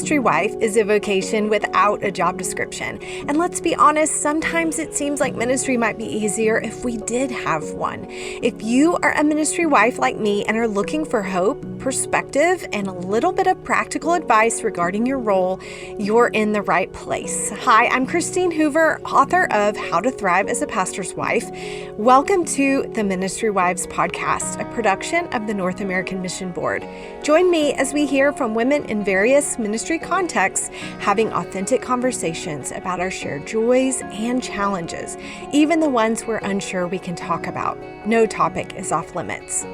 ministry wife is a vocation without a job description. And let's be honest, sometimes it seems like ministry might be easier if we did have one. If you are a ministry wife like me and are looking for hope, perspective, and a little bit of practical advice regarding your role, you're in the right place. Hi, I'm Christine Hoover, author of How to Thrive as a Pastor's Wife. Welcome to the Ministry Wives Podcast, a production of the North American Mission Board. Join me as we hear from women in various ministry contexts, having authentic conversations about our shared joys and challenges, even the ones we're unsure we can talk about. No topic is off limits.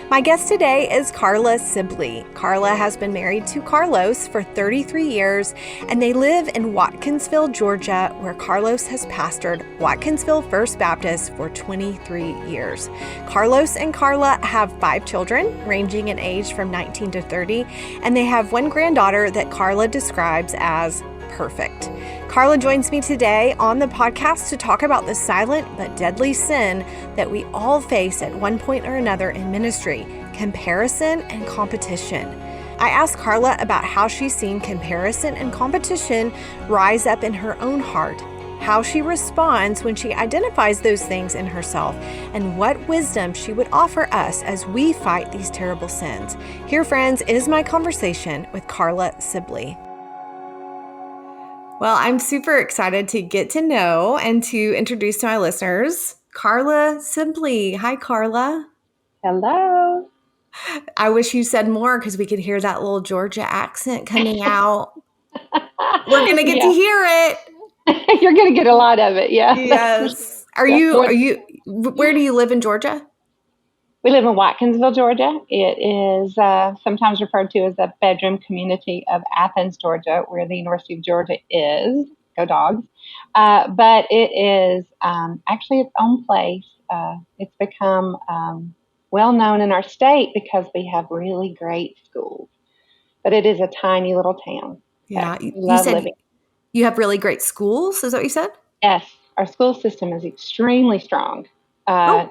My guest today is Carla Sibley. Carla has been married to Carlos for 33 years, and they live in Watkinsville, Georgia, where Carlos has pastored Watkinsville First Baptist for 23 years. Carlos and Carla have 5 children, ranging in age from 19 to 30, and they have one granddaughter that Carla describes as perfect. Carla joins me today on the podcast to talk about the silent but deadly sin that we all face at one point or another in ministry, comparison and competition. I asked Carla about how she's seen comparison and competition rise up in her own heart, how she responds when she identifies those things in herself, and what wisdom she would offer us as we fight these terrible sins. Here, friends, is my conversation with Carla Sibley. Well, I'm super excited to get to know and to introduce to my listeners, Carla Sibley. Hi, Carla. Hello. I wish you said more because we could hear that little Georgia accent coming out. We're going to get to hear it. You're going to get a lot of it. Yeah. Yes. Where do you live in Georgia? We live in Watkinsville, Georgia. It is sometimes referred to as the bedroom community of Athens, Georgia, where the University of Georgia is. Go Dogs. But it is actually its own place. It's become well known in our state because we have really great schools. But it is a tiny little town. Yeah. So You said you have really great schools. Is that what you said? Yes. Our school system is extremely strong.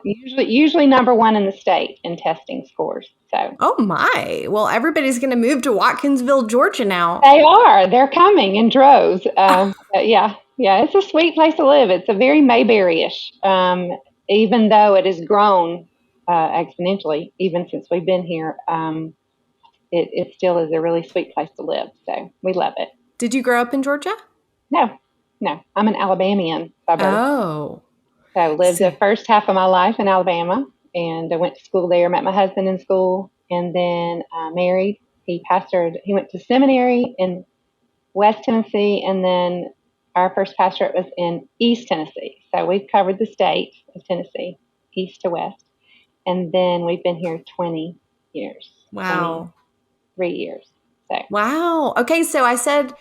Usually number one in the state in testing scores. So. Oh my! Well, everybody's going to move to Watkinsville, Georgia now. They are. They're coming in droves. Yeah. It's a sweet place to live. It's a very Mayberry-ish, even though it has grown exponentially even since we've been here. It still is a really sweet place to live. So we love it. Did you grow up in Georgia? No. I'm an Alabamian by birth. Oh. So I lived the first half of my life in Alabama, and I went to school there, met my husband in school, and then married. He went to seminary in West Tennessee, and then our first pastorate was in East Tennessee. So we've covered the state of Tennessee, east to west. And then we've been here 20 years. Wow. 23 years. So. Wow. Okay, so I said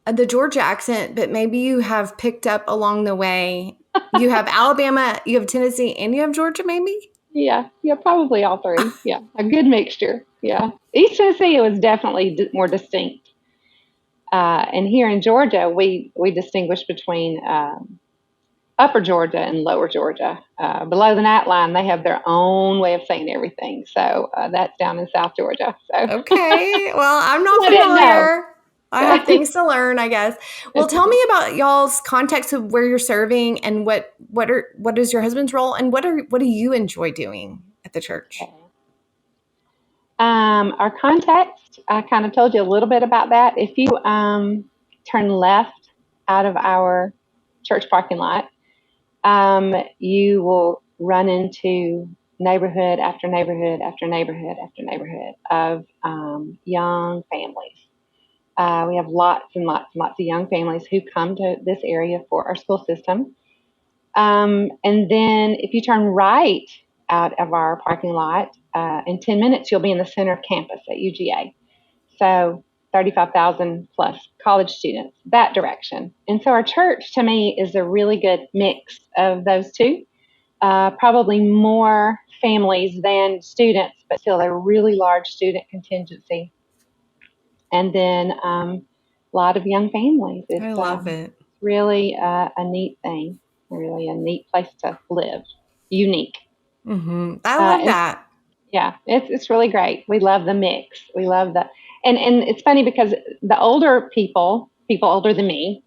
the Georgia accent, but maybe you have picked up along the way. You have Alabama, you have Tennessee, and you have Georgia, maybe? Yeah, probably all three. Yeah, a good mixture. Yeah. East Tennessee was definitely more distinct. And here in Georgia, we distinguish between upper Georgia and lower Georgia. Below the gnat line, they have their own way of saying everything. So that's down in South Georgia. So. Okay. Well, I'm not familiar. I have things to learn, I guess. Well, tell me about y'all's context of where you're serving and what is your husband's role and what do you enjoy doing at the church? Okay. Our context, I kind of told you a little bit about that. If you turn left out of our church parking lot, you will run into neighborhood after neighborhood after neighborhood after neighborhood of young families. We have lots and lots and lots of young families who come to this area for our school system. And then if you turn right out of our parking lot, in 10 minutes, you'll be in the center of campus at UGA. So 35,000 plus college students, that direction. And so our church, to me, is a really good mix of those two. Probably more families than students, but still a really large student contingency. And then a lot of young families. I love it. It's really a neat thing, really a neat place to live. Unique. Mm-hmm. I love that. Yeah, it's really great. We love the mix. We love And it's funny because the older people older than me,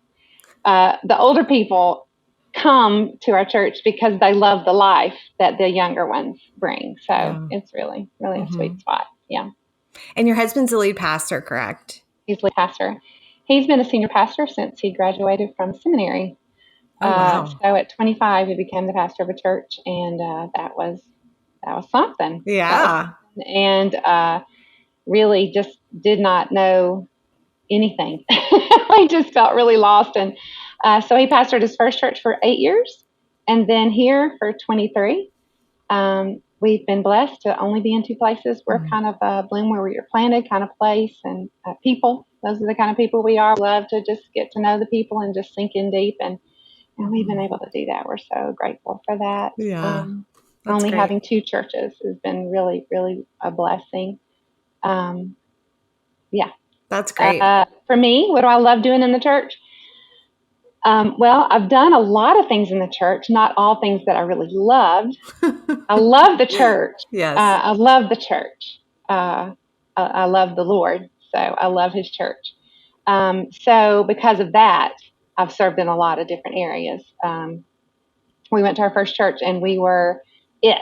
the older people come to our church because they love the life that the younger ones bring. So Yeah. it's really, really a sweet spot. Yeah. And your husband's the lead pastor, correct? He's lead pastor. He's been a senior pastor since he graduated from seminary. Oh, wow. So at 25, he became the pastor of a church, and that was something. Yeah. And really just did not know anything. I just felt really lost. And so he pastored his first church for 8 years, and then here for 23. We've been blessed to only be in two places. We're kind of a bloom where you're planted kind of place, and people. Those are the kind of people we are. We love to just get to know the people and just sink in deep, and we've been able to do that. We're so grateful for that. Yeah. That's Only great. having two churches has been really, really a blessing. Yeah. That's great. For me, what do I love doing in the church? Well, I've done a lot of things in the church, not all things that I really loved. I love the church. Yes. I love the church. I love the Lord, so I love his church. So because of that, I've served in a lot of different areas. We went to our first church, and we were it.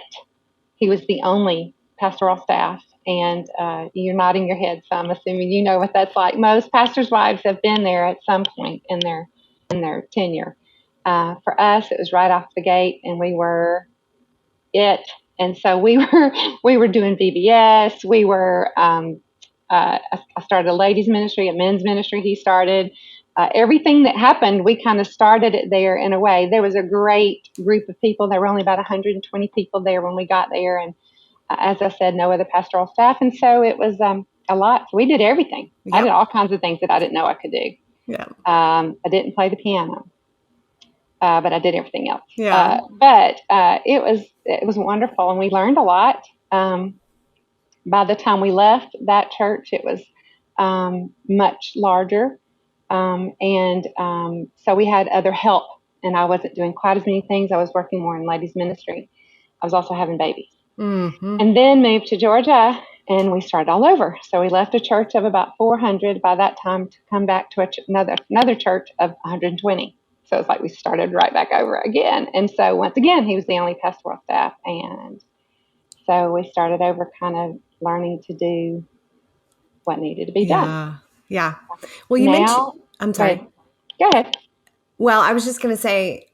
He was the only pastoral staff. And you're nodding your head, so I'm assuming you know what that's like. Most pastors' wives have been there at some point in their tenure. For us, it was right off the gate, and we were it. And so we were doing VBS. We were. I started a ladies' ministry, a men's ministry. He started. Everything that happened, we kind of started it there in a way. There was a great group of people. There were only about 120 people there when we got there, and as I said, no other pastoral staff. And so it was a lot. So we did everything. Yep. I did all kinds of things that I didn't know I could do. Yeah. I didn't play the piano, but I did everything else. Yeah. But it was wonderful, and we learned a lot. By the time we left that church, it was much larger. So we had other help, and I wasn't doing quite as many things. I was working more in ladies' ministry. I was also having babies. Mm-hmm. And then moved to Georgia, and we started all over. So we left a church of about 400 by that time to come back to another church of 120. So it's like we started right back over again. And so once again, he was the only pastoral staff. And so we started over, kind of learning to do what needed to be done. Yeah. Well, you mentioned, I'm sorry. Go ahead. Well, I was just going to say,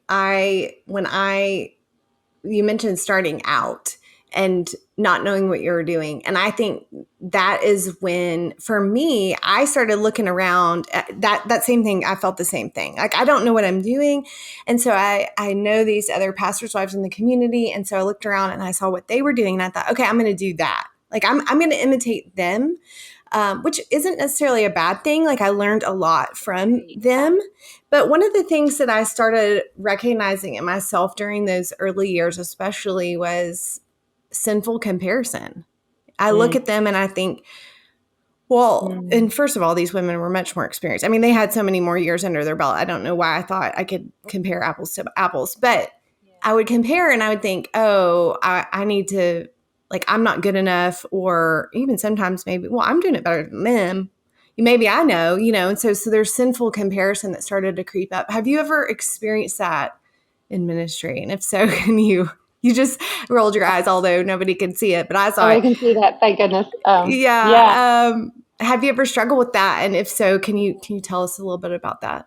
you mentioned starting out and not knowing what you were doing. And I think that is when, for me, I started looking around at that same thing. I felt the same thing. Like, I don't know what I'm doing. And so I know these other pastors' wives in the community. And so I looked around and I saw what they were doing. And I thought, okay, I'm going to do that. Like, I'm going to imitate them. Which isn't necessarily a bad thing. Like, I learned a lot from them. But one of the things that I started recognizing in myself during those early years, especially, was sinful comparison. I look at them and I think, well, and first of all, these women were much more experienced. I mean, they had so many more years under their belt. I don't know why I thought I could compare apples to apples, but I would compare and I would think, oh, I need to, like, I'm not good enough, or even sometimes maybe, well, I'm doing it better than them. Maybe I know, and so there's sinful comparison that started to creep up. Have you ever experienced that in ministry? And if so, can you just rolled your eyes, although nobody can see it, but I saw it. I can see that. Thank goodness. Yeah. Have you ever struggled with that? And if so, can you tell us a little bit about that?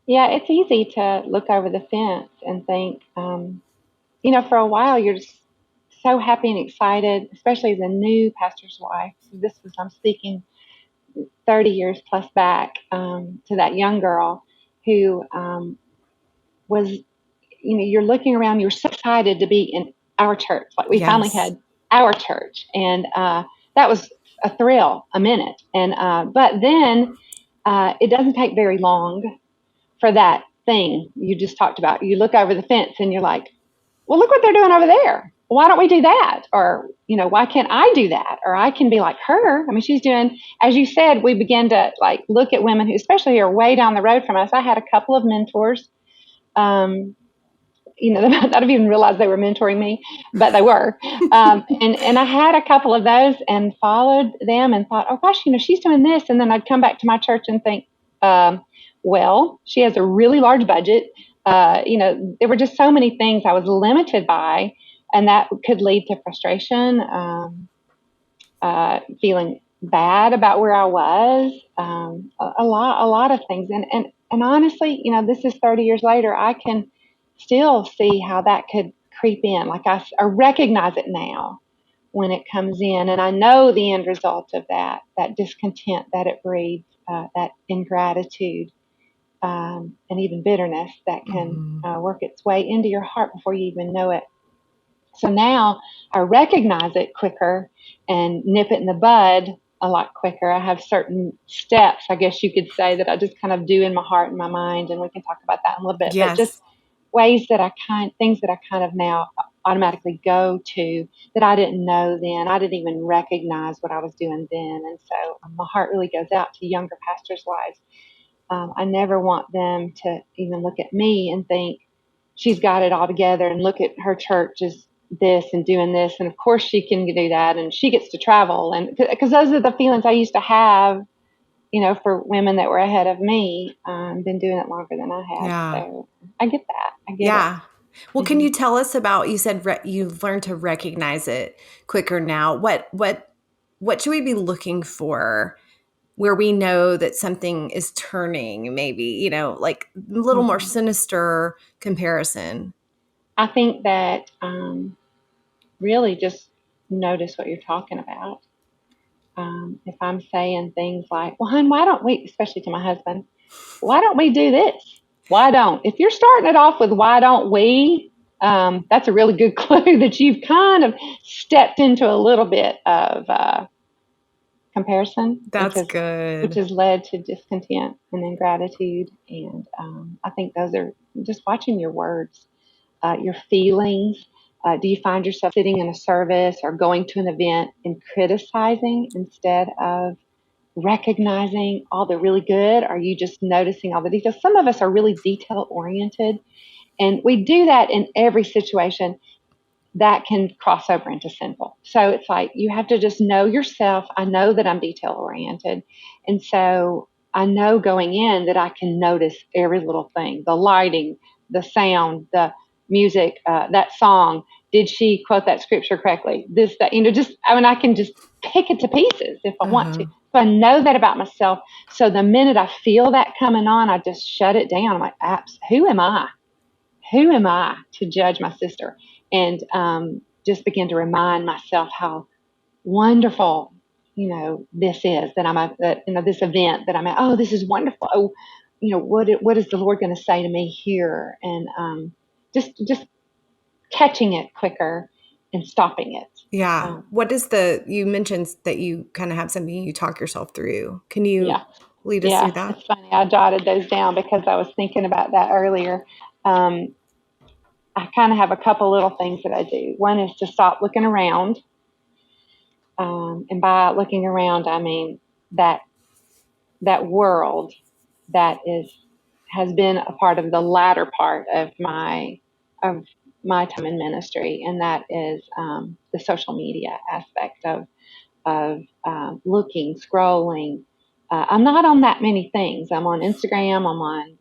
Yeah, it's easy to look over the fence and think, for a while you're just so happy and excited, especially as a new pastor's wife. I'm speaking 30 years plus back to that young girl who was, you're looking around, you're so excited to be in our church. Like, we finally had our church. And that was a thrill, a minute. And but then it doesn't take very long for that thing you just talked about. You look over the fence and you're like, well, look what they're doing over there. Why don't we do that? Or, why can't I do that? Or I can be like her. I mean, she's doing, as you said, we began to look at women who, especially, are way down the road from us. I had a couple of mentors they might not have even realized they were mentoring me, but they were. And I had a couple of those and followed them and thought, oh gosh, she's doing this. And then I'd come back to my church and think, well, she has a really large budget. There were just so many things I was limited by, and that could lead to frustration, feeling bad about where I was, a lot of things. And honestly, this is 30 years later. I can still see how that could creep in. Like I recognize it now when it comes in, and I know the end result of that discontent that it breeds, that ingratitude, and even bitterness that can work its way into your heart before you even know it. So now I recognize it quicker and nip it in the bud a lot quicker. I have certain steps, I guess you could say, that I just kind of do in my heart and my mind, and we can talk about that in a little bit. But just Yes. things that I kind of now automatically go to that I didn't know then. I didn't even recognize what I was doing then. And so my heart really goes out to younger pastors' wives. I never want them to even look at me and think she's got it all together and look at her church as this and doing this. And of course she can do that and she gets to travel. And because those are the feelings I used to have, for women that were ahead of me, been doing it longer than I had. Yeah. So I get that. I get it. Yeah. Well, can you tell us about, you said you've learned to recognize it quicker now. What should we be looking for where we know that something is turning, maybe, like a little more sinister comparison? I think that really just notice what you're talking about. If I'm saying things like, well, hon, why don't we, especially to my husband, why don't we do this? Why don't? If you're starting it off with why don't we, that's a really good clue that you've kind of stepped into a little bit of comparison, That's which good. has led to discontent and ingratitude. And I think those are just watching your words, your feelings. Do you find yourself sitting in a service or going to an event and criticizing instead of recognizing all the really good? Are you just noticing all the details? Some of us are really detail oriented, and we do that in every situation that can cross over into sinful. So it's like you have to just know yourself. I know that I'm detail oriented. And so I know going in that I can notice every little thing, the lighting, the sound, the music, that song. Did she quote that scripture correctly? This, that, I can just pick it to pieces if I want to. So I know that about myself. So the minute I feel that coming on, I just shut it down. I'm like, who am I? Who am I to judge my sister? And just begin to remind myself how wonderful, this is that this event that I'm at. Oh, this is wonderful. Oh, what is the Lord going to say to me here? And just catching it quicker and stopping it. Yeah. You mentioned that you kind of have something you talk yourself through. Can you Yeah, lead us through yeah. that? It's funny. I jotted those down because I was thinking about that earlier. Um, I kind of have a couple little things that I do. One is to stop looking around. And by looking around, I mean that world that has been a part of the latter part of my time in ministry, and that is the social media aspect of looking, scrolling. I'm not on that many things. I'm on Instagram. I'm on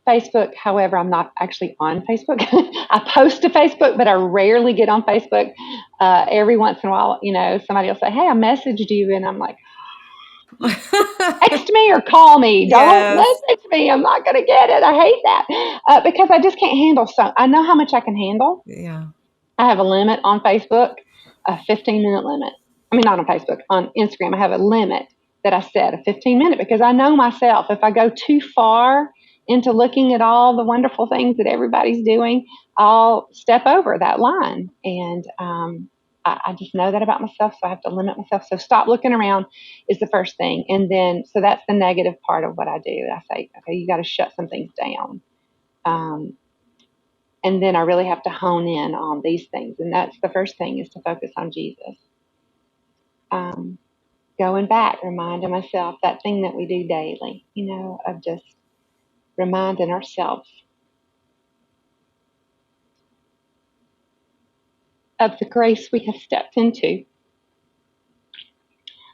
Facebook. However, I'm not actually on Facebook. I post to Facebook, but I rarely get on Facebook. Every once in a while, somebody will say, "Hey, I messaged you," and I'm like, text me or call me. Don't Yes. message me. I'm not going to get it. I hate that because I just can't handle I know how much I can handle. Yeah. I have a limit on Facebook, a 15-minute limit. I mean, not on Facebook, on Instagram. I have a limit that I set, a 15-minute, because I know myself. If I go too far into looking at all the wonderful things that everybody's doing, I'll step over that line. And I just know that about myself, so I have to limit myself. So stop looking around is the first thing. And then, so that's the negative part of what I do. I say, okay, you got to shut some things down. And then I really have to hone in on these things. And that's the first thing, is to focus on Jesus. Going back, reminding myself that thing that we do daily, of just reminding ourselves of the grace we have stepped into,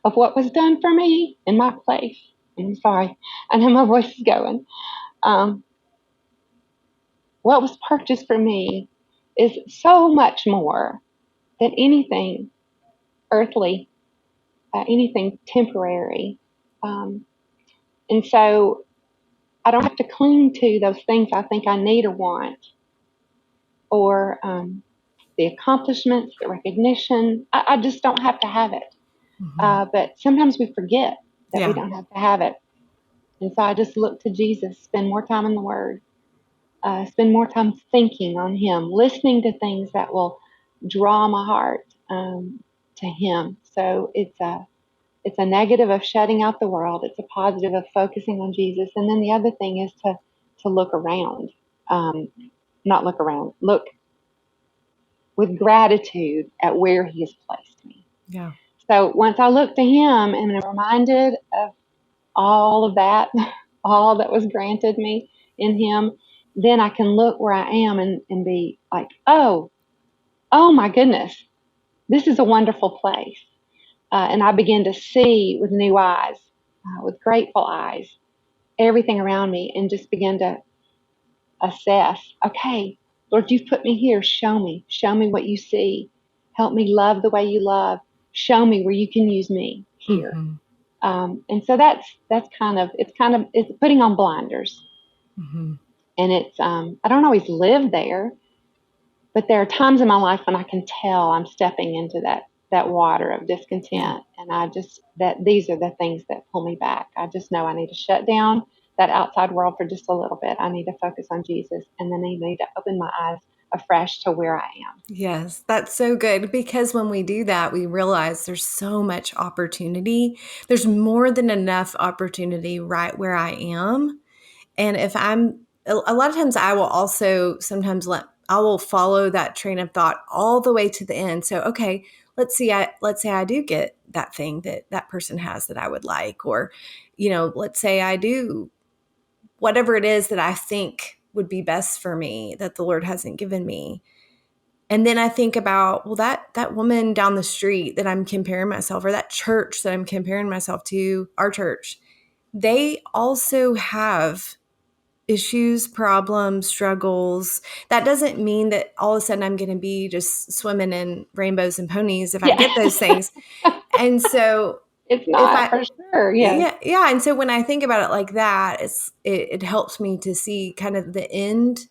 of what was done for me in my place. I'm sorry, I know my voice is going. What was purchased for me is so much more than anything earthly, anything temporary. And so I don't have to cling to those things I think I need or want, or the accomplishments, the recognition. I just don't have to have it. But sometimes we forget that we don't have to have it. And so I just look to Jesus, spend more time in the Word, spend more time thinking on Him, listening to things that will draw my heart to Him. So it's a negative of shutting out the world. It's a positive of focusing on Jesus. And then the other thing is to look around, not look around, look with gratitude at where He has placed me. Yeah. So once I look to Him and am reminded of all of that, all that was granted me in Him, then I can look where I am and be like, oh my goodness, this is a wonderful place. And I begin to see with new eyes, with grateful eyes, everything around me, and just begin to assess, okay, Lord, you've put me here. Show me what you see. Help me love the way you love. Show me where you can use me here. And so that's kind of it's putting on blinders. And it's I don't always live there, but there are times in my life when I can tell I'm stepping into that water of discontent. And I just, that these are the things that pull me back. I just know I need to shut down that outside world for just a little bit. I need to focus on Jesus, and then I need to open my eyes afresh to where I am. Yes, that's so good, because when we do that, we realize there's so much opportunity. There's more than enough opportunity right where I am. And if I'm, a lot of times I will also sometimes I will follow that train of thought all the way to the end. So, okay, let's say I do get that thing that person has that I would like, or, let's say I do whatever it is that I think would be best for me that the Lord hasn't given me. And then I think about, well, that woman down the street that I'm comparing myself, or that church that I'm comparing myself to, our church, they also have issues, problems, struggles. That doesn't mean that all of a sudden I'm going to be just swimming in rainbows and ponies if I get those things. And so it's not for sure. Yeah. And so when I think about it like that, it helps me to see kind of the end,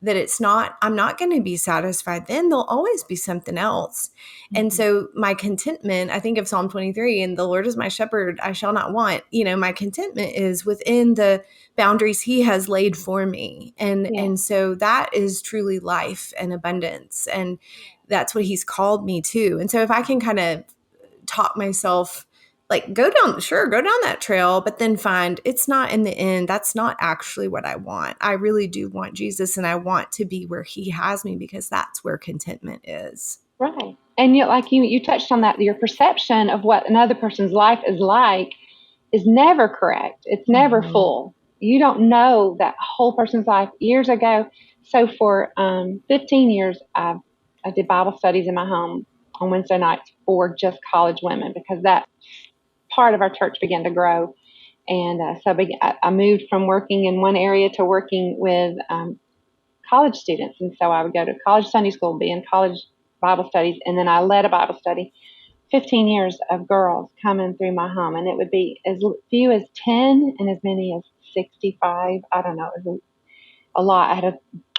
that I'm not going to be satisfied. Then there'll always be something else. And so my contentment, I think of Psalm 23, and the Lord is my shepherd, I shall not want. My contentment is within the boundaries He has laid for me. And so that is truly life and abundance. And that's what He's called me to. And so if I can kind of talk myself, like, go down that trail, but then find it's not, in the end, that's not actually what I want. I really do want Jesus, and I want to be where He has me, because that's where contentment is. Right. And you touched on that, your perception of what another person's life is like is never correct. It's never full. You don't know that whole person's life. Years ago, so for 15 years, I did Bible studies in my home on Wednesday nights for just college women, because that part of our church began to grow. And so I moved from working in one area to working with college students. And so I would go to college Sunday school, be in college Bible studies, and then I led a Bible study. 15 years of girls coming through my home, and it would be as few as 10 and as many as 65. I don't know. It was a lot.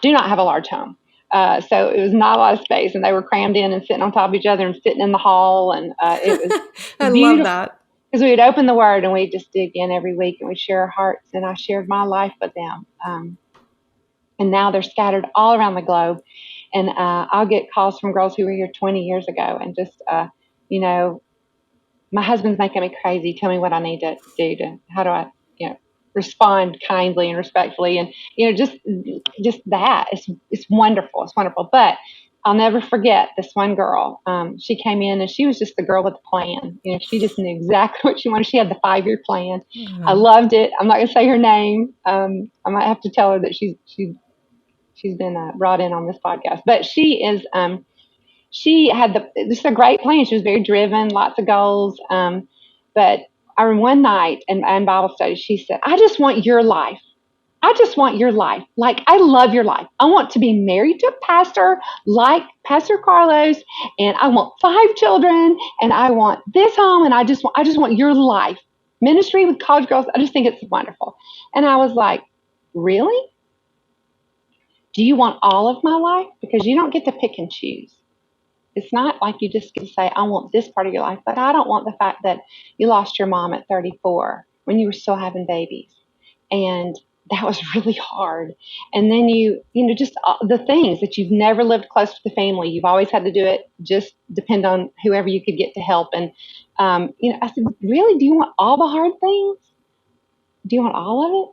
Do not have a large home. So it was not a lot of space, and they were crammed in and sitting on top of each other and sitting in the hall. And it was I beautiful. love that. Because we would open the Word and we'd just dig in every week, and we'd share our hearts, and I shared my life with them. And now they're scattered all around the globe. And I'll get calls from girls who were here 20 years ago, and just, my husband's making me crazy. Tell me what I need to do how do I, respond kindly and respectfully. And, just that. It's wonderful. It's wonderful. But I'll never forget this one girl. She came in, and she was just the girl with the plan. She just knew exactly what she wanted. She had the 5-year plan. I loved it. I'm not going to say her name. I might have to tell her that she's been brought in on this podcast. But she is she had this is a great plan. She was very driven, lots of goals. But I remember one night in Bible study, she said, I just want your life. I just want your life. Like, I love your life. I want to be married to a pastor like Pastor Carlos, and I want 5 children, and I want this home, and I just want your life. Ministry with college girls, I just think it's wonderful. And I was like, really? Do you want all of my life? Because you don't get to pick and choose. It's not like you just get to say, I want this part of your life, but I don't want the fact that you lost your mom at 34 when you were still having babies. And that was really hard. And then just the things that you've never lived close to the family. You've always had to do it, just depend on whoever you could get to help. And, I said, really, do you want all the hard things? Do you want all of it?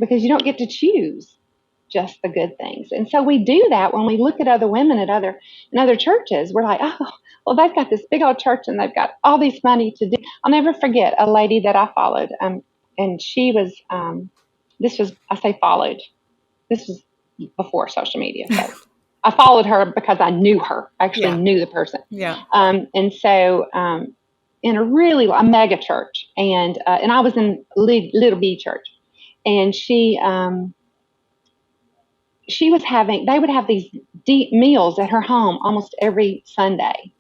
Because you don't get to choose just the good things. And so we do that when we look at other women in other churches. We're like, oh, well, they've got this big old church and they've got all this money to do. I'll never forget a lady that I followed. And she was, I say followed. This was before social media. So I followed her because I knew her. I actually knew the person. Yeah. And so, in a mega church, and I was in Little B church, and they would have these deep meals at her home almost every Sunday,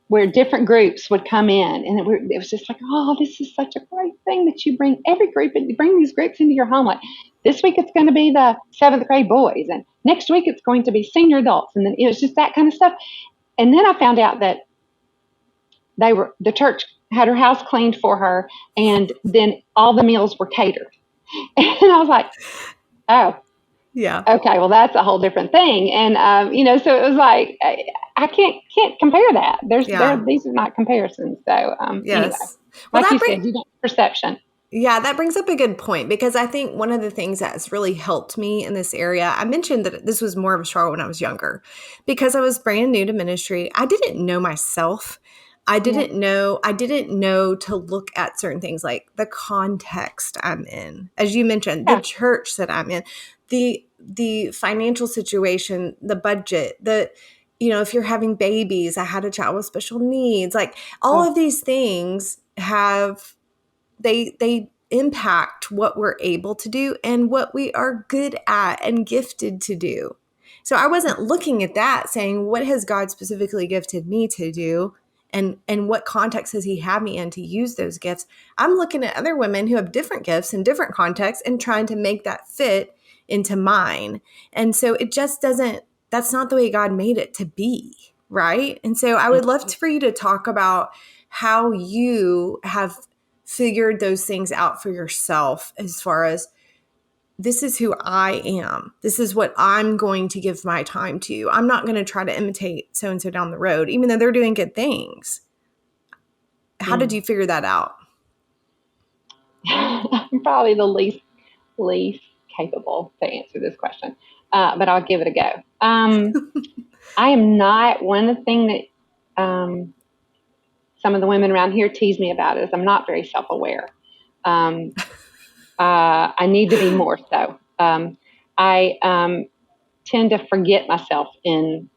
where different groups would come in, and it was just like, oh, this is such a great thing that you bring every group and you bring these groups into your home. Like this week it's going to be the 7th grade boys, and next week it's going to be senior adults, and then it was just that kind of stuff. And then I found out that the church had her house cleaned for her, and then all the meals were catered. And I was like, oh. Yeah. Okay, well, that's a whole different thing. And, so it was like, I can't compare that. These are not comparisons. So, anyway, well, like you said, you don't perception. Yeah, that brings up a good point, because I think one of the things that's really helped me in this area, I mentioned that this was more of a struggle when I was younger, because I was brand new to ministry. I didn't know myself. I didn't know to look at certain things like the context I'm in, as you mentioned, the church that I'm in, the financial situation, the budget, if you're having babies, I had a child with special needs, like all of these things they impact what we're able to do and what we are good at and gifted to do. So I wasn't looking at that saying, what has God specifically gifted me to do? And what context has he had me in to use those gifts? I'm looking at other women who have different gifts and different contexts and trying to make that fit into mine. And so it just that's not the way God made it to be, right? And so I would love for you to talk about how you have figured those things out for yourself, as far as, this is who I am. This is what I'm going to give my time to. I'm not going to try to imitate so-and-so down the road, even though they're doing good things. How did you figure that out? I'm probably the least capable to answer this question, but I'll give it a go. I am not, one of the things that some of the women around here tease me about is I'm not very self-aware. I need to be more so. I tend to forget myself in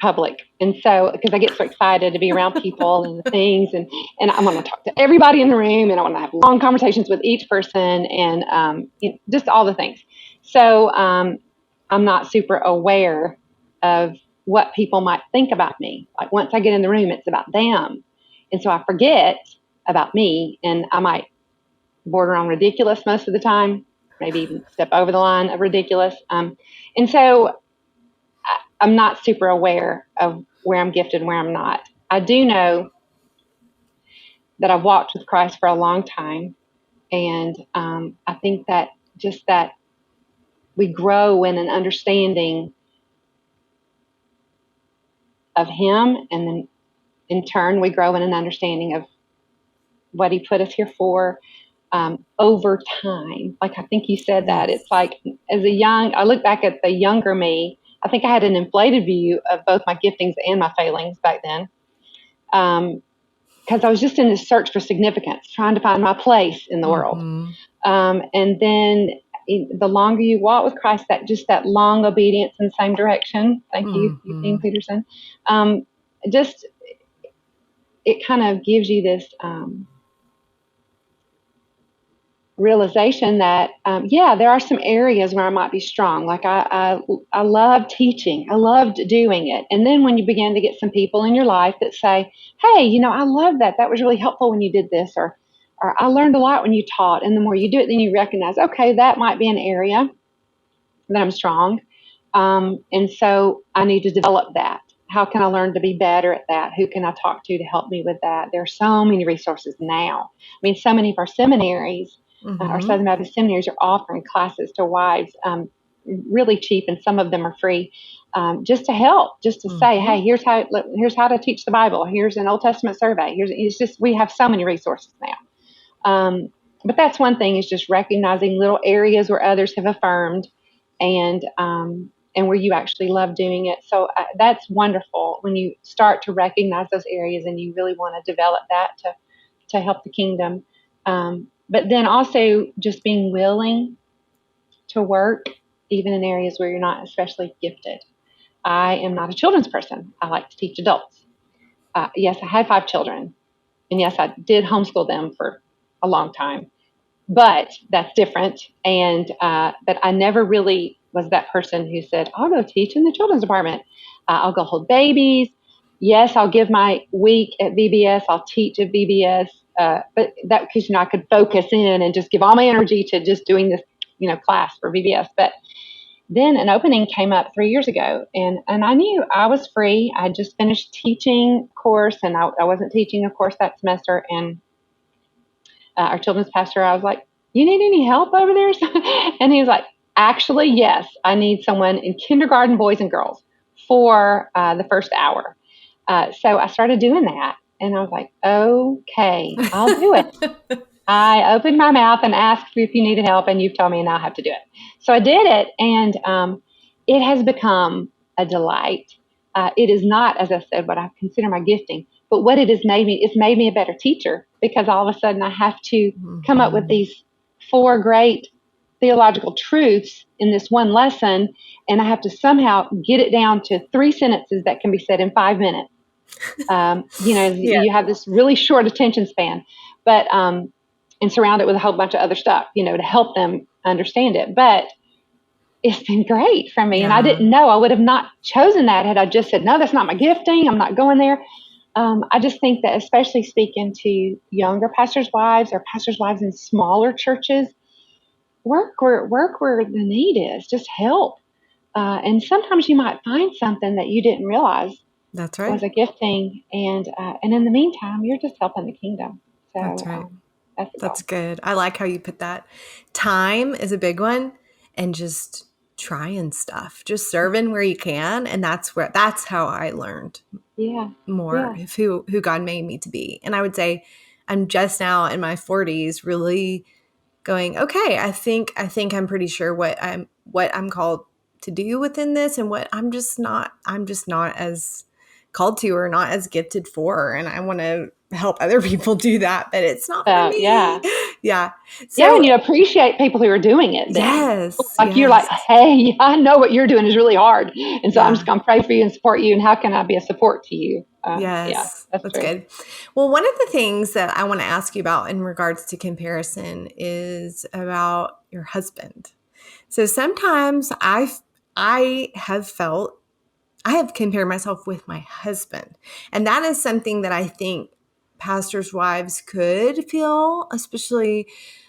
public. And so, because I get so excited to be around people and things, and I want to talk to everybody in the room, and I want to have long conversations with each person, and just all the things. So I'm not super aware of what people might think about me. Like once I get in the room, it's about them. And so I forget about me, and I might border on ridiculous most of the time, maybe even step over the line of ridiculous. And so I'm not super aware of where I'm gifted and where I'm not. I do know that I've walked with Christ for a long time. And I think that just that we grow in an understanding of Him, and then in turn, we grow in an understanding of what He put us here for over time. Like I think you said that. It's like I look back at the younger me, I think I had an inflated view of both my giftings and my failings back then. Because I was just in this search for significance, trying to find my place in the world. And then the longer you walk with Christ, that long obedience in the same direction. Thank you, Eugene Mm-hmm. Peterson. Just it kind of gives you this realization that there are some areas where I might be strong. Like I love teaching, I loved doing it, and then when you begin to get some people in your life that say, "Hey, I love that. That was really helpful when you did this," or "I learned a lot when you taught," and the more you do it, then you recognize, okay, that might be an area that I'm strong. And so I need to develop that. How can I learn to be better at that? Who can I talk to help me with that? There are so many resources now. I mean, so many of our seminaries, our Mm-hmm. Southern Baptist seminaries, are offering classes to wives really cheap, and some of them are free, just to help, just to say, Mm-hmm. hey, here's how to teach the Bible. Here's an Old Testament survey. It's just, we have so many resources now. But that's one thing, is just recognizing little areas where others have affirmed, and where you actually love doing it. So that's wonderful when you start to recognize those areas and you really want to develop that to help the kingdom. But then also just being willing to work even in areas where you're not especially gifted. I am not a children's person. I like to teach adults. Yes, I had 5 children, and yes, I did homeschool them for a long time, but that's different. And but I never really was that person who said, I'll go teach in the children's department. I'll go hold babies. Yes, I'll give my week at VBS. I'll teach at VBS. But that, because I could focus in and just give all my energy to just doing this class for VBS. But then an opening came up 3 years ago, and I knew I was free. I just finished teaching course, and I wasn't teaching a course that semester. And our children's pastor, I was like, you need any help over there? And he was like, actually, yes, I need someone in kindergarten, boys and girls, for the first hour. So I started doing that, and I was like, okay, I'll do it. I opened my mouth and asked if you needed help, and you've told me now I have to do it. So I did it, and it has become a delight. It is not, as I said, what I consider my gifting, but what it has made me, it's made me a better teacher, because all of a sudden I have to come up with Mm-hmm. these 4 great theological truths in this one lesson, and I have to somehow get it down to 3 sentences that can be said in 5 minutes. Yeah. You have this really short attention span, but and surround it with a whole bunch of other stuff, to help them understand it. But it's been great for me, and I Yeah. didn't know. I would have not chosen that had I just said, no, that's not my gifting. I'm not going there. I just think that, especially speaking to younger pastors' wives or pastors' wives in smaller churches, work where the need is. Just help, and sometimes you might find something that you didn't realize That's was right. a gifting, and in the meantime, you're just helping the kingdom. That's So right. that's the That's goal. good. I like how you put that. Time is a big one, and just trying stuff, just serving where you can. And that's how I learned Yeah, more yeah, of who God made me to be. And I would say I'm just now in my 40s really going, okay, I think I'm pretty sure what I'm called to do within this, and what I'm just not as called to, or not as gifted for. And I want to help other people do that, but it's not for me. yeah, Yeah. yeah. So And you appreciate people who are doing it. Then, yes, like, you're like, yes, hey, I know what you're doing is really hard, and so I'm yeah. just gonna pray for you and support you. And how can I be a support to you? Yeah, Yes, that's that's true. good. Well, one of the things that I want to ask you about in regards to comparison is about your husband. So sometimes I have felt I have compared myself with my husband. And that is something that I think pastors' wives could feel, especially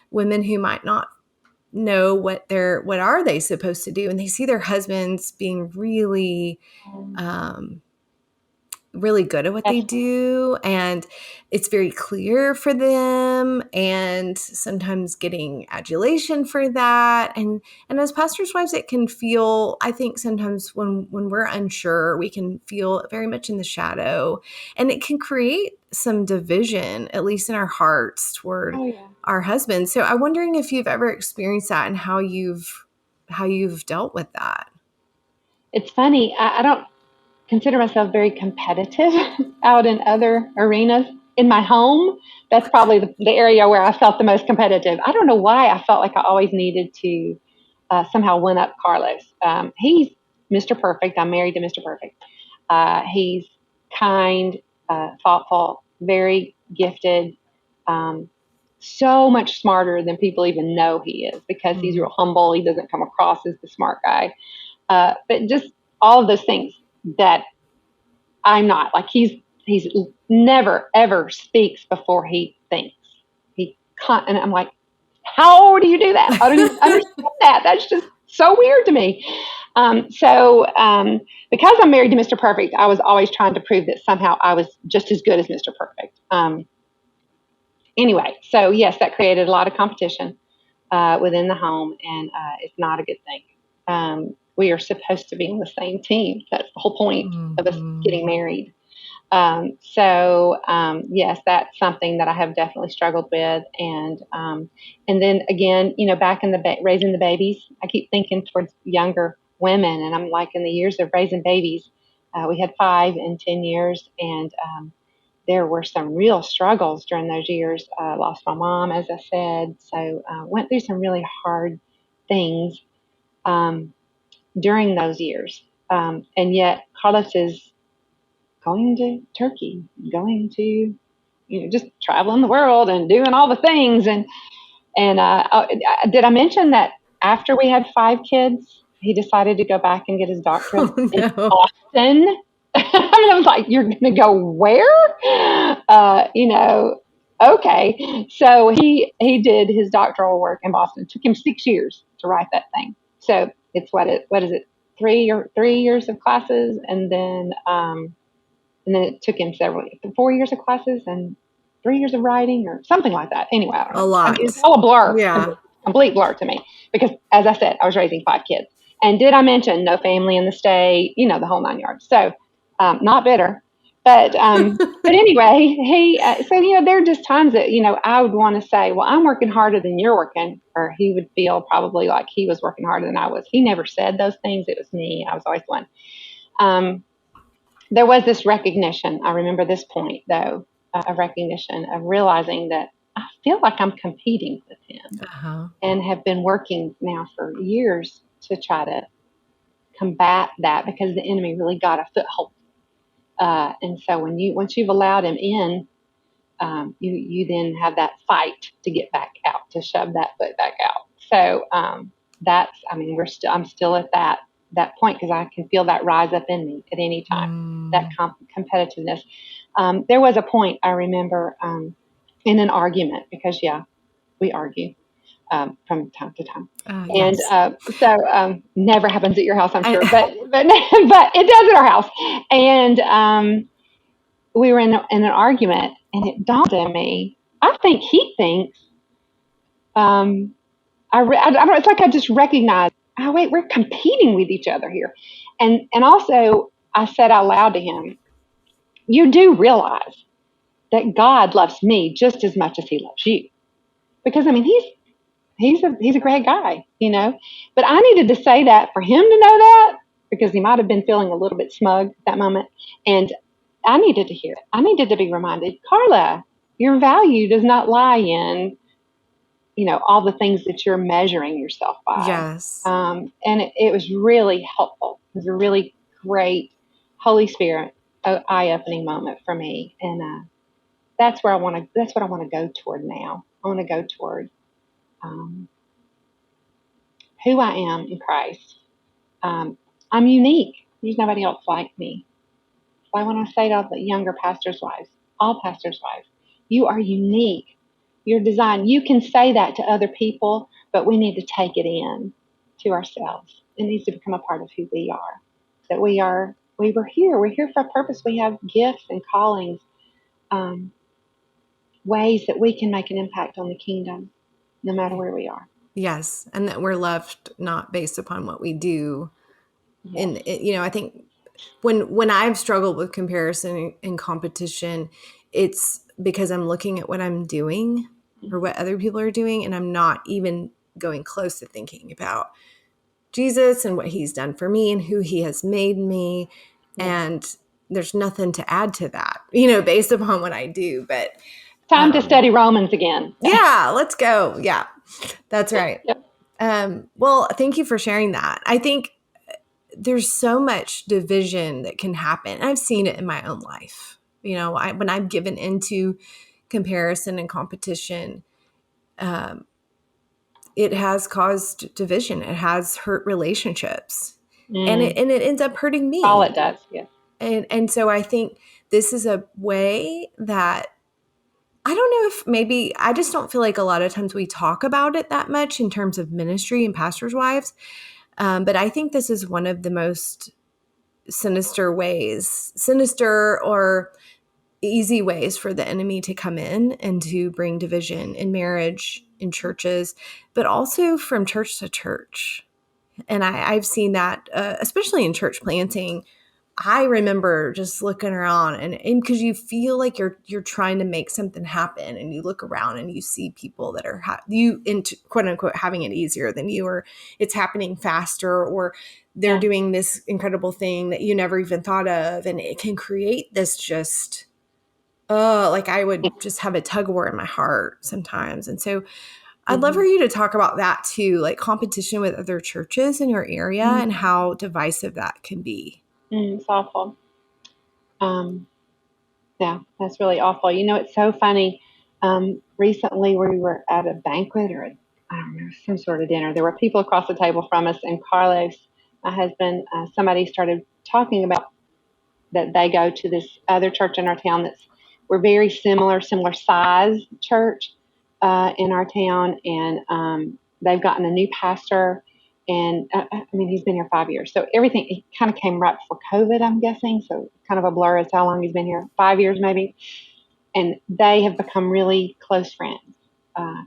women who might not know what are they supposed to do, and they see their husbands being um really good at what they That's do, and it's very clear for them, and sometimes getting adulation for that. And as pastors' wives, it can feel, I think sometimes when we're unsure, we can feel very much in the shadow, and it can create some division, at least in our hearts, toward oh yeah. our husbands. So I'm wondering if you've ever experienced that, and how you've dealt with that. It's funny. I don't consider myself very competitive out in other arenas. in my home, that's probably the area where I felt the most competitive. I don't know why I felt like I always needed to somehow win up Carlos. He's Mr. Perfect. I'm married to Mr. Perfect. He's kind, thoughtful, very gifted, um, so much smarter than people even know he is because he's real humble. He doesn't come across as the smart guy. But just all of those things that I'm not. Like he's never ever speaks before he thinks. And I'm like, how do you do that? I don't even understand that. That's just so weird to me. Because I'm married to Mr. Perfect, I was always trying to prove that somehow I was just as good as Mr. Perfect. Anyway, so yes, that created a lot of competition within the home, and it's not a good thing. We are supposed to be on the same team. That's the whole point of us getting married. Yes, that's something that I have definitely struggled with. And then again, back in raising the babies, I keep thinking towards younger women, and I'm like, in the years of raising babies, we had 5 in 10 years, and there were some real struggles during those years. Lost my mom, as I said, so went through some really hard things during those years. And yet, Carlos is going to Turkey, going to just traveling the world and doing all the things. And did I mention that after we had 5 kids, he decided to go back and get his doctorate in Boston? I was like, "You're going to go where?" Okay. So he did his doctoral work in Boston. It took him 6 years to write that thing. So it's what is it? 3 years of classes, and then it took him 4 years of classes and 3 years of writing or something like that. Anyway, I don't know. A lot. It's all a blur. Yeah. Complete blur to me. Because as I said, I was raising 5 kids. And did I mention no family in the state? The whole 9 yards. So not bitter. But anyway, there are just times that, I would want to say, well, I'm working harder than you're working. Or he would feel probably like he was working harder than I was. He never said those things. It was me. I was always one. There was this recognition. I remember this point, though, of recognition, of realizing that I feel like I'm competing with him and have been working now for years to try to combat that because the enemy really got a foothold. And so once you've allowed him in, you then have that fight to get back out, to shove that foot back out. So I'm still at that point because I can feel that rise up in me at any time, that competitiveness. There was a point I remember in an argument because, we argue from time to time. Yes. And never happens at your house, I'm sure, but it does at our house. And we were in an argument, and it dawned on me, I think he thinks, I don't know, it's like I just recognized, oh, wait, we're competing with each other here. And also, I said out loud to him, you do realize that God loves me just as much as he loves you. Because, he's a great guy, But I needed to say that for him to know that because he might have been feeling a little bit smug at that moment. And I needed to hear it. I needed to be reminded, Carla, your value does not lie in all the things that you're measuring yourself by. Yes. And it was really helpful. It was a really great Holy Spirit eye-opening moment for me. And that's what I want to go toward now. I want to go toward who I am in Christ. I'm unique. There's nobody else like me. So I want to say to all the younger pastors' wives, all pastors' wives, you are unique. You're designed. You can say that to other people, but we need to take it in to ourselves. It needs to become a part of who we are. That we were here. We're here for a purpose. We have gifts and callings, ways that we can make an impact on the kingdom, no matter where we are. Yes, and that we're loved not based upon what we do. Yes. And I think when I've struggled with comparison and competition, it's because I'm looking at what I'm doing or what other people are doing, and I'm not even going close to thinking about Jesus and what he's done for me and who he has made me. Yes. And there's nothing to add to that, based upon what I do. But time to study Romans again. Yeah, let's go. Yeah, that's right. Yep. Well, thank you for sharing that. I think there's so much division that can happen. I've seen it in my own life. When I've given into comparison and competition, it has caused division. It has hurt relationships, and it ends up hurting me. All it does, yes. And so I think this is a way that I don't know if maybe I just don't feel like a lot of times we talk about it that much in terms of ministry and pastors' wives. But I think this is one of the most sinister or easy ways for the enemy to come in and to bring division in marriage, in churches, but also from church to church. And I've seen that, especially in church planting. I remember just looking around and because you feel like you're trying to make something happen, and you look around and you see people that are quote unquote having it easier than you, or it's happening faster, or they're doing this incredible thing that you never even thought of, and it can create this just like I would just have a tug of war in my heart sometimes. And so I'd love for you to talk about that too, like competition with other churches in your area and how divisive that can be. It's awful. Yeah, that's really awful. It's so funny. Recently, we were at a banquet or I don't know, some sort of dinner. There were people across the table from us, and Carlos, my husband, somebody started talking about that they go to this other church in our town we're very similar size church in our town, and they've gotten a new pastor, and I mean he's been here 5 years, so everything it kind of came right before COVID, I'm guessing, so kind of a blur as to how long he's been here, 5 years maybe, and they have become really close friends,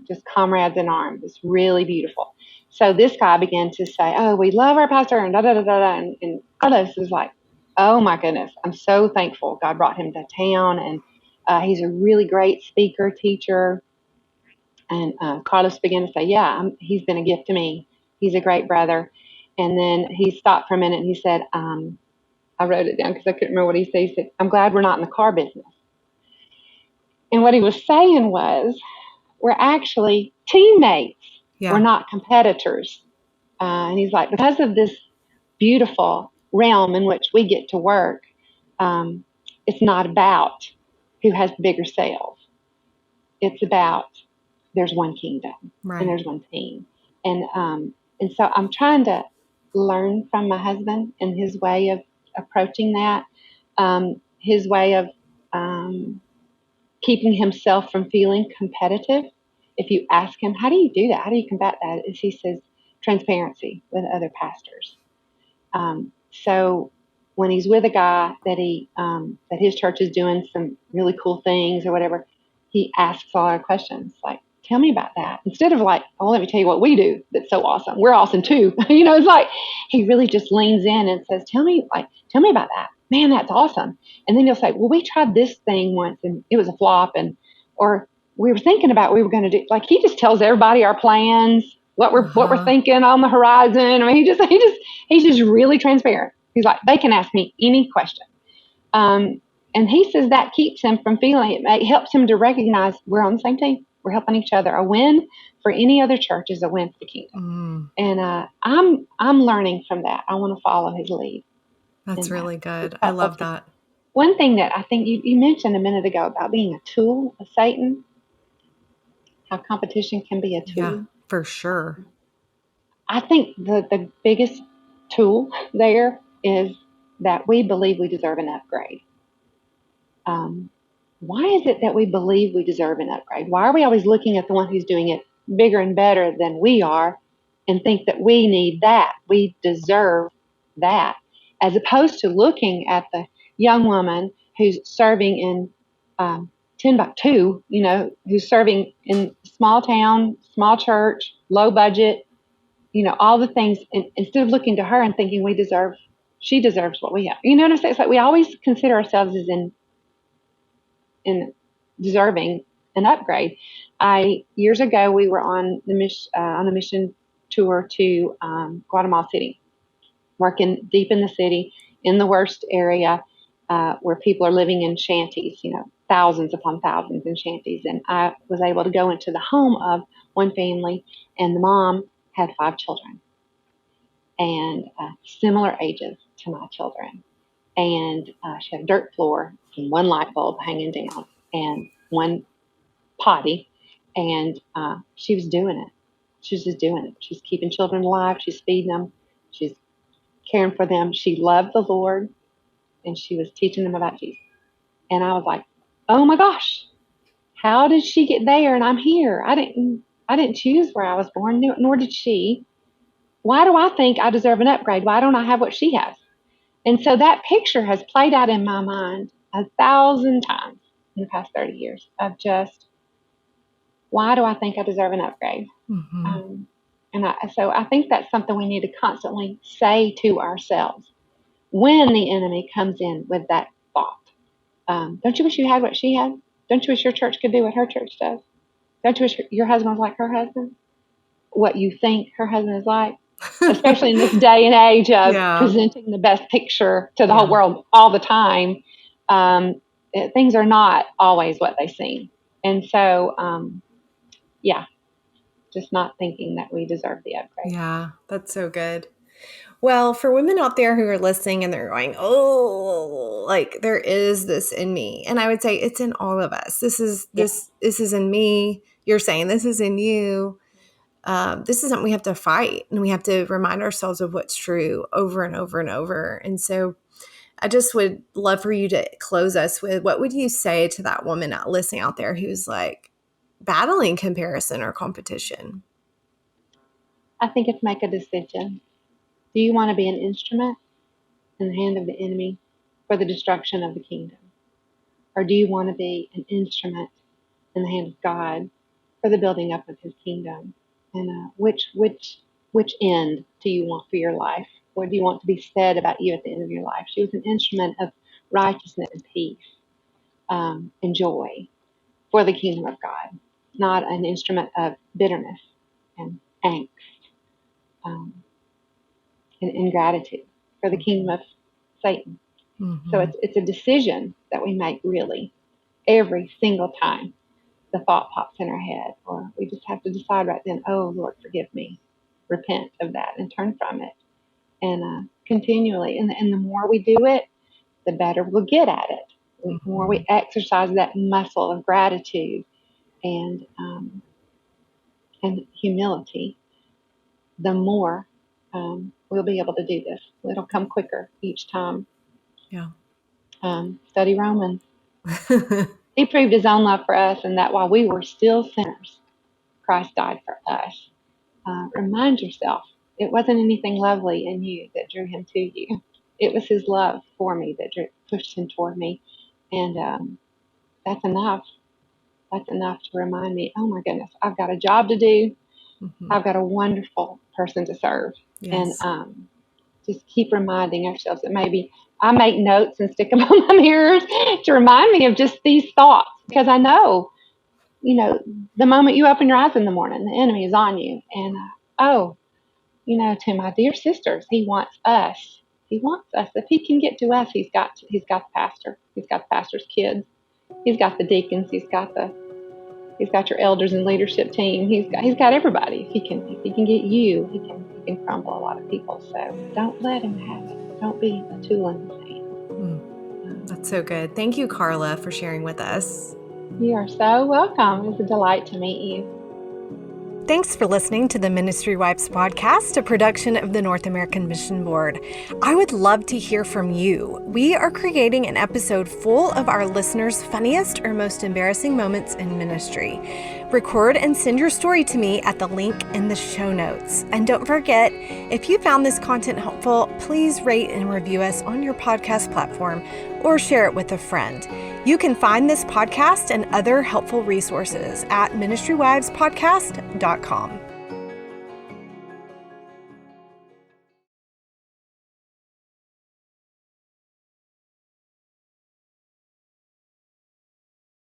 just comrades in arms. It's really beautiful. So this guy began to say, "Oh, we love our pastor," and da da da da da, and Carlos was like, "Oh my goodness, I'm so thankful God brought him to town, and he's a really great speaker, teacher." And Carlos began to say, "Yeah, he's been a gift to me. He's a great brother." And then he stopped for a minute and he said, I wrote it down because I couldn't remember what he said. He said, "I'm glad we're not in the car business." And what he was saying was, we're actually teammates. Yeah. We're not competitors. And he's like, because of this beautiful realm in which we get to work, it's not about who has bigger sales. It's about there's one kingdom, right, and there's one team. And so I'm trying to learn from my husband and his way of approaching that, his way of keeping himself from feeling competitive. If you ask him, how do you do that? How do you combat that? Is he says transparency with other pastors. So when he's with a guy that his church is doing some really cool things or whatever, he asks a lot of questions like, "Tell me about that." Instead of like, "Oh, let me tell you what we do that's so awesome. We're awesome too." It's like he really just leans in and says, "Tell me about that. Man, that's awesome." And then he'll say, "Well, we tried this thing once and it was a flop, or we were thinking about what we were going to do." Like he just tells everybody our plans, what we're thinking on the horizon. I mean, he's just really transparent. He's like, they can ask me any question. And he says that keeps him from feeling it. It helps him to recognize we're on the same team. We're helping each other. A win for any other church is a win for the kingdom. And I'm learning from that. I want to follow his lead. That's really good. I love that. One thing that I think you mentioned a minute ago about being a tool of Satan, how competition can be a tool. Yeah, for sure. I think the biggest tool there is that we believe we deserve an upgrade. Why is it that we believe we deserve an upgrade? Why are we always looking at the one who's doing it bigger and better than we are and think that we need that, we deserve that, as opposed to looking at the young woman who's serving in Timbuktu, who's serving in small town, small church, low budget, all the things, and instead of looking to her and thinking she deserves what we have. You know what I'm saying? It's like we always consider ourselves as in deserving an upgrade. Years ago, we were on a mission tour to Guatemala City, working deep in the city, in the worst area, where people are living in shanties, thousands upon thousands in shanties. And I was able to go into the home of one family, and the mom had 5 children and similar ages to my children. And she had a dirt floor and one light bulb hanging down and one potty. And she was doing it. She was just doing it. She's keeping children alive. She's feeding them. She's caring for them. She loved the Lord, and she was teaching them about Jesus. And I was like, oh my gosh, how did she get there? And I'm here. I didn't choose where I was born, nor did she. Why do I think I deserve an upgrade? Why don't I have what she has? And so that picture has played out in my mind 1,000 times in the past 30 years of just, why do I think I deserve an upgrade? Mm-hmm. So I think that's something we need to constantly say to ourselves when the enemy comes in with that thought. Don't you wish you had what she had? Don't you wish your church could do what her church does? Don't you wish your husband was like her husband? What you think her husband is like? Especially in this day and age of presenting the best picture to the whole world all the time. Things are not always what they seem. And so, just not thinking that we deserve the upgrade. Yeah, that's so good. Well, for women out there who are listening and they're going, oh, like there is this in me. And I would say it's in all of us. This is in me. You're saying this is in you. This is something we have to fight, and we have to remind ourselves of what's true over and over and over. And so I just would love for you to close us with, what would you say to that woman listening out there who's like battling comparison or competition? I think it's make a decision. Do you want to be an instrument in the hand of the enemy for the destruction of the kingdom? Or do you want to be an instrument in the hand of God for the building up of his kingdom? And which end do you want for your life? What do you want to be said about you at the end of your life? She was an instrument of righteousness and peace and joy for the kingdom of God, not an instrument of bitterness and angst and ingratitude for the kingdom of Satan. Mm-hmm. So it's a decision that we make really every single time the thought pops in our head, or we just have to decide right then, oh, Lord, forgive me, repent of that and turn from it. And continually, and the more we do it, the better we'll get at it. The more we exercise that muscle of gratitude and humility, the more we'll be able to do this. It'll come quicker each time. Yeah. Study Romans. He proved his own love for us, and that while we were still sinners, Christ died for us. Remind yourself, it wasn't anything lovely in you that drew him to you. It was his love for me that pushed him toward me. And that's enough. That's enough to remind me, oh my goodness, I've got a job to do. Mm-hmm. I've got a wonderful person to serve. Yes. And just keep reminding ourselves that maybe I make notes and stick them on my mirrors to remind me of just these thoughts, because I know, the moment you open your eyes in the morning, the enemy is on you. And, to my dear sisters, he wants us. He wants us. If he can get to us, he's got the pastor. He's got the pastor's kids. He's got the deacons. He's got your elders and leadership team. He's got everybody. If he can get you, he can crumble a lot of people. So don't let him have it. Don't be a tool in his hand. That's so good. Thank you, Carla, for sharing with us. You are so welcome. It's a delight to meet you. Thanks for listening to the Ministry Wives podcast, a production of the North American Mission Board. I would love to hear from you. We are creating an episode full of our listeners' funniest or most embarrassing moments in ministry. Record and send your story to me at the link in the show notes. And don't forget, if you found this content helpful, please rate and review us on your podcast platform or share it with a friend. You can find this podcast and other helpful resources at ministrywivespodcast.com.